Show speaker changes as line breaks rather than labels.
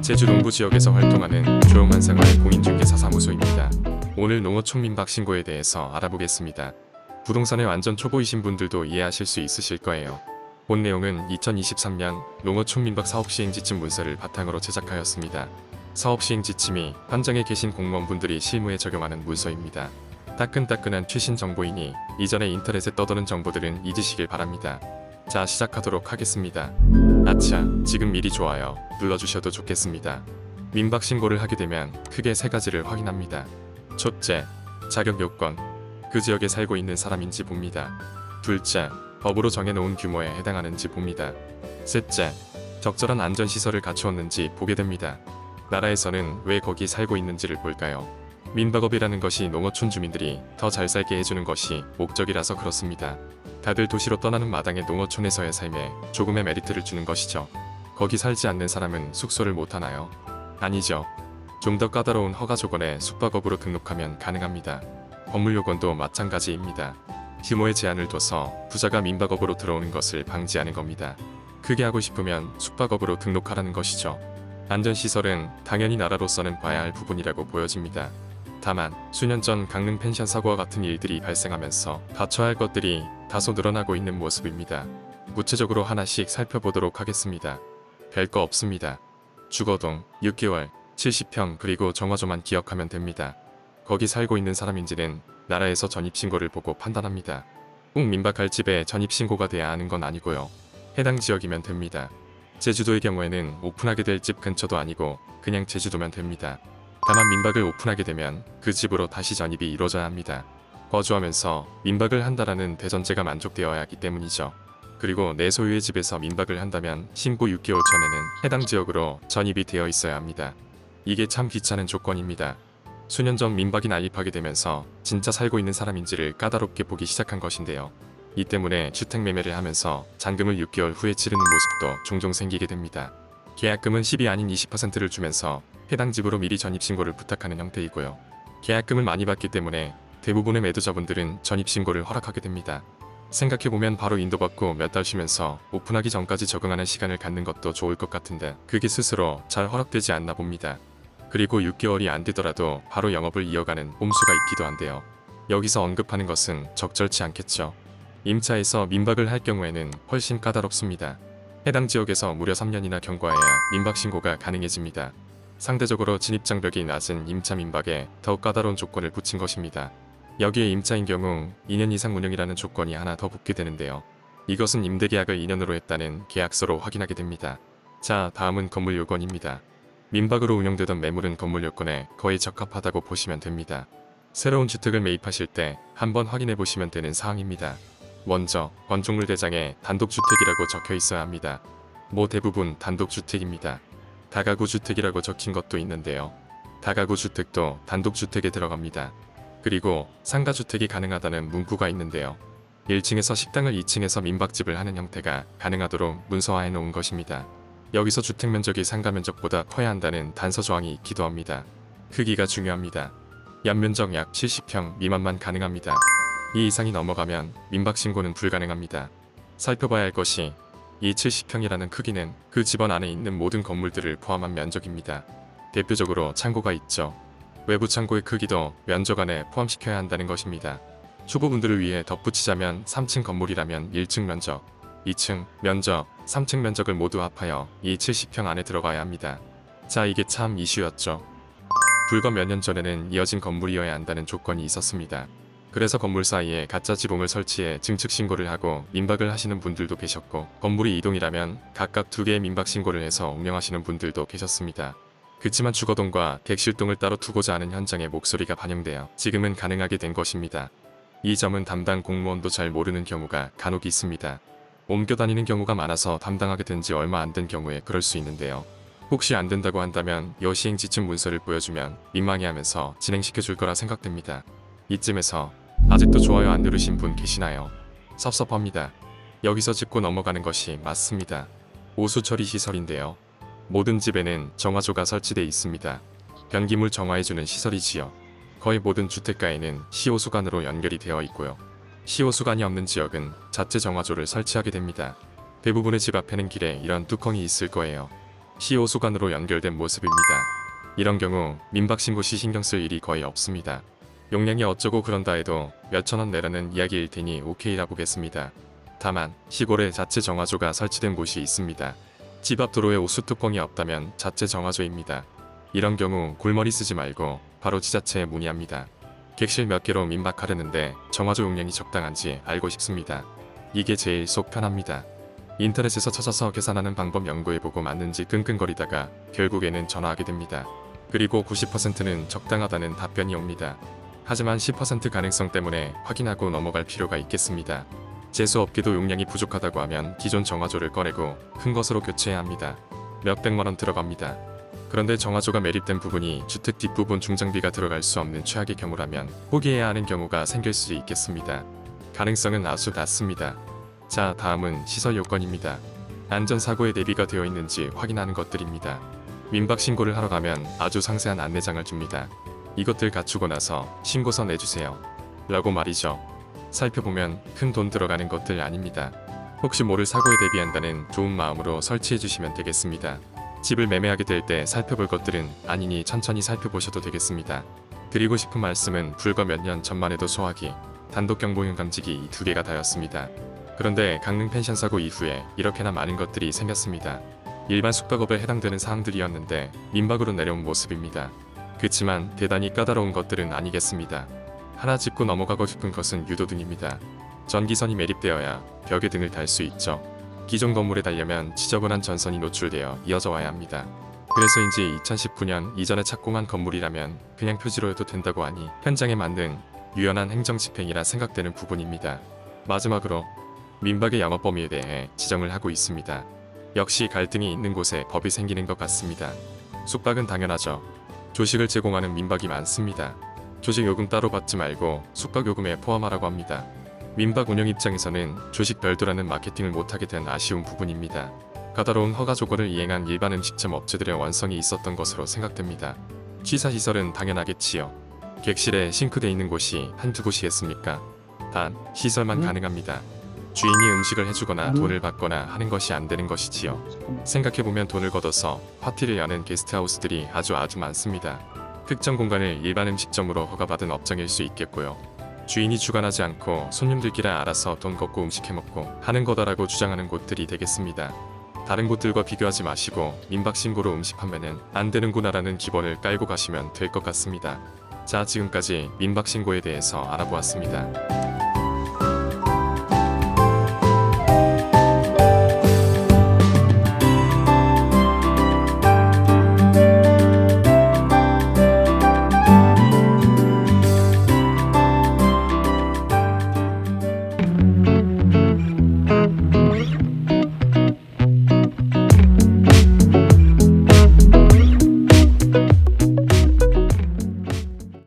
제주 동부 지역에서 활동하는 조용한생활 공인중개사 사무소입니다. 오늘 농어촌 민박 신고에 대해서 알아보겠습니다. 부동산에 완전 초보이신 분들도 이해하실 수 있으실 거예요. 본 내용은 2023년 농어촌 민박 사업시행지침 문서를 바탕으로 제작하였습니다. 사업시행지침이 현장에 계신 공무원분들이 실무에 적용하는 문서입니다. 따끈따끈한 최신 정보이니 이전에 인터넷에 떠도는 정보들은 잊으시길 바랍니다. 자, 시작하도록 하겠습니다. 아차, 지금 미리 좋아요 눌러주셔도 좋겠습니다. 민박 신고를 하게 되면 크게 세 가지를 확인합니다. 첫째, 자격 요건, 그 지역에 살고 있는 사람인지 봅니다. 둘째, 법으로 정해놓은 규모에 해당하는지 봅니다. 셋째, 적절한 안전시설을 갖추었는지 보게 됩니다. 나라에서는 왜 거기 살고 있는지를 볼까요? 민박업이라는 것이 농어촌 주민들이 더 잘 살게 해주는 것이 목적이라서 그렇습니다. 다들 도시로 떠나는 마당에 농어촌에서의 삶에 조금의 메리트를 주는 것이죠. 거기 살지 않는 사람은 숙소를 못 하나요? 아니죠. 좀 더 까다로운 허가 조건에 숙박업으로 등록하면 가능합니다. 건물 요건도 마찬가지입니다. 규모에 제한을 둬서 부자가 민박업으로 들어오는 것을 방지하는 겁니다. 크게 하고 싶으면 숙박업으로 등록하라는 것이죠. 안전시설은 당연히 나라로서는 봐야 할 부분이라고 보여집니다. 다만 수년 전 강릉 펜션 사고와 같은 일들이 발생하면서 갖춰야 할 것들이 다소 늘어나고 있는 모습입니다. 구체적으로 하나씩 살펴보도록 하겠습니다. 별거 없습니다. 주거동 6개월 70평 그리고 정화조만 기억하면 됩니다. 거기 살고 있는 사람인지는 나라에서 전입신고를 보고 판단합니다. 꼭 민박할 집에 전입신고가 돼야 하는 건 아니고요. 해당 지역이면 됩니다. 제주도의 경우에는 오픈하게 될 집 근처도 아니고 그냥 제주도면 됩니다. 다만 민박을 오픈하게 되면 그 집으로 다시 전입이 이루어져야 합니다. 거주하면서 민박을 한다라는 대전제가 만족되어야 하기 때문이죠. 그리고 내 소유의 집에서 민박을 한다면 신고 6개월 전에는 해당 지역으로 전입이 되어 있어야 합니다. 이게 참 귀찮은 조건입니다. 수년 전 민박이 난입하게 되면서 진짜 살고 있는 사람인지를 까다롭게 보기 시작한 것인데요. 이 때문에 주택 매매를 하면서 잔금을 6개월 후에 치르는 모습도 종종 생기게 됩니다. 계약금은 10이 아닌 20%를 주면서 해당 집으로 미리 전입신고를 부탁하는 형태이고요. 계약금을 많이 받기 때문에 대부분의 매도자분들은 전입신고를 허락하게 됩니다. 생각해보면 바로 인도받고 몇 달 쉬면서 오픈하기 전까지 적응하는 시간을 갖는 것도 좋을 것 같은데 그게 스스로 잘 허락되지 않나 봅니다. 그리고 6개월이 안 되더라도 바로 영업을 이어가는 꼼수가 있기도 한데요. 여기서 언급하는 것은 적절치 않겠죠. 임차에서 민박을 할 경우에는 훨씬 까다롭습니다. 해당 지역에서 무려 3년이나 경과해야 민박 신고가 가능해집니다. 상대적으로 진입장벽이 낮은 임차 민박에 더욱 까다로운 조건을 붙인 것입니다. 여기에 임차인 경우 2년 이상 운영이라는 조건이 하나 더 붙게 되는데요. 이것은 임대계약을 2년으로 했다는 계약서로 확인하게 됩니다. 자, 다음은 건물 요건입니다. 민박으로 운영되던 매물은 건물 요건에 거의 적합하다고 보시면 됩니다. 새로운 주택을 매입하실 때 한번 확인해 보시면 되는 사항입니다. 먼저 건축물 대장에 단독주택이라고 적혀 있어야 합니다. 대부분 단독주택입니다. 다가구 주택이라고 적힌 것도 있는데요. 다가구 주택도 단독주택에 들어갑니다. 그리고 상가주택이 가능하다는 문구가 있는데요. 1층에서 식당을 2층에서 민박집을 하는 형태가 가능하도록 문서화해 놓은 것입니다. 여기서 주택면적이 상가면적보다 커야 한다는 단서 조항이 있기도 합니다. 크기가 중요합니다. 연면적 약 70평 미만만 가능합니다. 이 이상이 넘어가면 민박 신고는 불가능합니다. 살펴봐야 할 것이 이 70평이라는 크기는 그 집안 안에 있는 모든 건물들을 포함한 면적입니다. 대표적으로 창고가 있죠. 외부 창고의 크기도 면적 안에 포함시켜야 한다는 것입니다. 초보분들을 위해 덧붙이자면 3층 건물이라면 1층 면적, 2층 면적, 3층 면적을 모두 합하여 이 70평 안에 들어가야 합니다. 자, 이게 참 이슈였죠. 불과 몇 년 전에는 이어진 건물이어야 한다는 조건이 있었습니다. 그래서 건물 사이에 가짜 지붕을 설치해 증축 신고를 하고 민박을 하시는 분들도 계셨고 건물이 이동이라면 각각 2개의 민박 신고를 해서 운영하시는 분들도 계셨습니다. 그치만 주거동과 객실동을 따로 두고자 하는 현장의 목소리가 반영되어 지금은 가능하게 된 것입니다. 이 점은 담당 공무원도 잘 모르는 경우가 간혹 있습니다. 옮겨 다니는 경우가 많아서 담당하게 된 지 얼마 안 된 경우에 그럴 수 있는데요. 혹시 안 된다고 한다면 여시행 지침 문서를 보여주면 민망해하면서 진행시켜 줄 거라 생각됩니다. 이쯤에서 아직도 좋아요 안 누르신 분 계시나요? 섭섭합니다. 여기서 짚고 넘어가는 것이 맞습니다. 오수 처리 시설인데요. 모든 집에는 정화조가 설치되어 있습니다. 변기물 정화해주는 시설이지요. 거의 모든 주택가에는 시호수관으로 연결이 되어 있고요. 시호수관이 없는 지역은 자체 정화조를 설치하게 됩니다. 대부분의 집 앞에는 길에 이런 뚜껑이 있을 거예요. 시호수관으로 연결된 모습입니다. 이런 경우 민박신고 시 신경 쓸 일이 거의 없습니다. 용량이 어쩌고 그런다 해도 몇천원 내라는 이야기일 테니 오케이라 보겠습니다. 다만 시골에 자체 정화조가 설치된 곳이 있습니다. 집 앞 도로에 오수뚜껑이 없다면 자체 정화조입니다. 이런 경우 골머리 쓰지 말고 바로 지자체에 문의합니다. 객실 몇 개로 민박하려는데 정화조 용량이 적당한지 알고 싶습니다. 이게 제일 속 편합니다. 인터넷에서 찾아서 계산하는 방법 연구해보고 맞는지 끙끙거리다가 결국에는 전화하게 됩니다. 그리고 90%는 적당하다는 답변이 옵니다. 하지만 10% 가능성 때문에 확인하고 넘어갈 필요가 있겠습니다. 제수업계도 용량이 부족하다고 하면 기존 정화조를 꺼내고 큰 것으로 교체해야 합니다. 몇백만원 들어갑니다. 그런데 정화조가 매립된 부분이 주택 뒷부분 중장비가 들어갈 수 없는 최악의 경우라면 포기해야 하는 경우가 생길 수 있겠습니다. 가능성은 아주 낮습니다. 자, 다음은 시설 요건입니다. 안전사고에 대비가 되어 있는지 확인하는 것들입니다. 민박 신고를 하러 가면 아주 상세한 안내장을 줍니다. 이것들 갖추고 나서 신고서 내주세요. 라고 말이죠. 살펴보면 큰 돈 들어가는 것들 아닙니다. 혹시 모를 사고에 대비한다는 좋은 마음으로 설치해 주시면 되겠습니다. 집을 매매하게 될 때 살펴볼 것들은 아니니 천천히 살펴보셔도 되겠습니다. 드리고 싶은 말씀은 불과 몇 년 전만 해도 소화기, 단독경보용 감지기 이 두 개가 다였습니다. 그런데 강릉 펜션 사고 이후에 이렇게나 많은 것들이 생겼습니다. 일반 숙박업에 해당되는 사항들이었는데 민박으로 내려온 모습입니다. 그치만 대단히 까다로운 것들은 아니겠습니다. 하나 짚고 넘어가고 싶은 것은 유도등입니다. 전기선이 매립되어야 벽에 등을 달 수 있죠. 기존 건물에 달려면 지저분한 전선이 노출되어 이어져 와야 합니다. 그래서인지 2019년 이전에 착공한 건물이라면 그냥 표지로 해도 된다고 하니 현장에 맞는 유연한 행정 집행이라 생각되는 부분입니다. 마지막으로 민박의 영업 범위에 대해 지정을 하고 있습니다. 역시 갈등이 있는 곳에 법이 생기는 것 같습니다. 숙박은 당연하죠. 조식을 제공하는 민박이 많습니다. 조식 요금 따로 받지 말고 숙박 요금에 포함하라고 합니다. 민박 운영 입장에서는 조식 별도라는 마케팅을 못하게 된 아쉬운 부분입니다. 까다로운 허가 조건을 이행한 일반 음식점 업체들의 완성이 있었던 것으로 생각됩니다. 취사시설은 당연하겠지요. 객실에 싱크대 있는 곳이 한두 곳이겠습니까? 단 시설만 가능합니다. 주인이 음식을 해주거나 돈을 받거나 하는 것이 안 되는 것이지요. 생각해보면 돈을 걷어서 파티를 여는 게스트하우스들이 아주 많습니다. 특정 공간을 일반 음식점으로 허가받은 업장일 수 있겠고요. 주인이 주관하지 않고 손님들끼리 알아서 돈 걷고 음식 해먹고 하는 거다라고 주장하는 곳들이 되겠습니다. 다른 곳들과 비교하지 마시고 민박 신고로 음식 판매는 안 되는구나라는 기본을 깔고 가시면 될 것 같습니다. 자, 지금까지 민박 신고에 대해서 알아보았습니다.